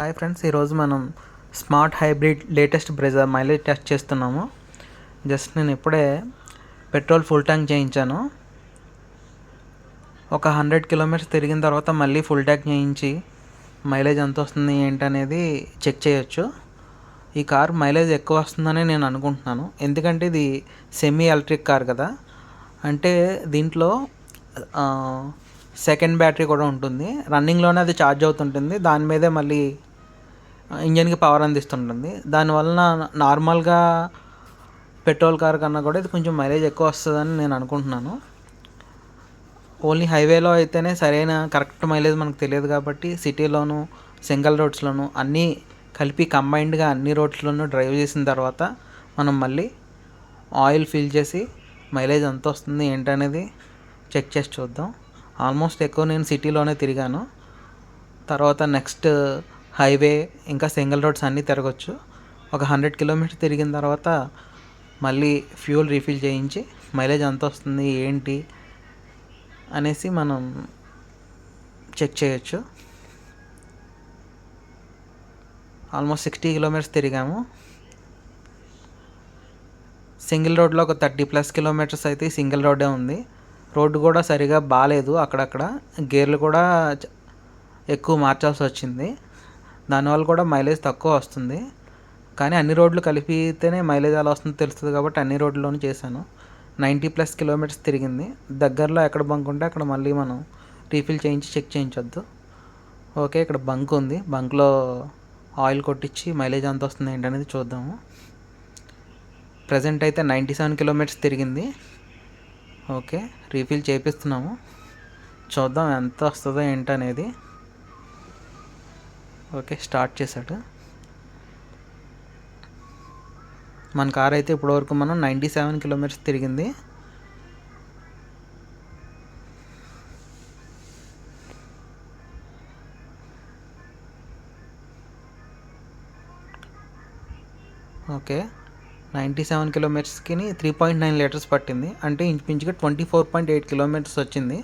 Hi friends, ఈరోజు మనం smart hybrid latest Brezza mileage test చేస్తున్నాము. జస్ట్ నేను ఇప్పుడే పెట్రోల్ ఫుల్ ట్యాంక్ చేయించాను. ఒక 100 కిలోమీటర్స్ తిరిగిన తర్వాత మళ్ళీ ఫుల్ ట్యాంక్ చేయించి మైలేజ్ ఎంత వస్తుంది ఏంటనేది చెక్ చేయొచ్చు. ఈ కార్ మైలేజ్ ఎక్కువ వస్తుందని నేను అనుకుంటున్నాను, ఎందుకంటే ఇది సెమీ ఎలక్ట్రిక్ కార్ కదా. అంటే దీంట్లో సెకండ్ బ్యాటరీ కూడా ఉంటుంది. రన్నింగ్లోనే అది ఛార్జ్ అవుతుంటుంది, దాని మీదే మళ్ళీ ఇంజన్కి పవర్ అందిస్తుంటుంది. దానివలన నార్మల్గా పెట్రోల్ కార్ కన్నా కూడా ఇది కొంచెం మైలేజ్ ఎక్కువ వస్తుందని నేను అనుకుంటున్నాను. ఓన్లీ హైవేలో అయితేనే సరైన కరెక్ట్ మైలేజ్ మనకు తెలియదు కాబట్టి సిటీలోను సింగిల్ రోడ్స్లోను అన్నీ కలిపి కంబైన్డ్గా అన్ని రోడ్స్లోనూ డ్రైవ్ చేసిన తర్వాత మనం మళ్ళీ ఆయిల్ ఫిల్ చేసి మైలేజ్ ఎంత వస్తుంది ఏంటనేది చెక్ చేసి చూద్దాం. ఆల్మోస్ట్ ఎక్కువ నేను సిటీలోనే తిరిగాను. తర్వాత నెక్స్ట్ హైవే ఇంకా సింగిల్ రోడ్స్ అన్నీ తిరగచ్చు. ఒక 100 కిలోమీటర్స్ తిరిగిన తర్వాత మళ్ళీ ఫ్యూల్ రీఫిల్ చేయించి మైలేజ్ ఎంత వస్తుంది ఏంటి అనేసి మనం చెక్ చేయొచ్చు. ఆల్మోస్ట్ 60 కిలోమీటర్స్ తిరిగాము. సింగిల్ రోడ్లో ఒక 30+ కిలోమీటర్స్ అయితే సింగిల్ రోడ్డే ఉంది. రోడ్డు కూడా సరిగా బాగాలేదు, అక్కడక్కడ గేర్లు కూడా ఎక్కువ మార్చాల్సి వచ్చింది. దానివల్ల కూడా మైలేజ్ తక్కువ వస్తుంది. కానీ అన్ని రోడ్లు కలిపితేనే మైలేజ్ ఎలా వస్తుందో తెలుస్తుంది కాబట్టి అన్ని రోడ్లలోనూ చేశాను. 90+ కిలోమీటర్స్ తిరిగింది. దగ్గరలో ఎక్కడ బంక్ ఉంటే అక్కడ మళ్ళీ మనం రీఫిల్ చేయించి చెక్ చేయించొద్దు. ఓకే, ఇక్కడ బంక్ ఉంది, బంక్లో ఆయిల్ కొట్టించి మైలేజ్ ఎంత వస్తుంది ఏంటనేది చూద్దాము. ప్రజెంట్ అయితే 97 కిలోమీటర్స్ తిరిగింది. ఓకే, రీఫిల్ చేపిస్తున్నాము, చూద్దాం ఎంత వస్తుందో ఏంటనేది. ఓకే, స్టార్ట్ చేశాడు. మన కార్ అయితే ఇప్పటివరకు మనం 97 కిలోమీటర్స్ తిరిగింది. ఓకే, 97 కిలోమీటర్స్కి 3.9 లీటర్స్ పట్టింది, అంటే ఇంచుమించుగా 24.8 కిలోమీటర్స్ వచ్చింది.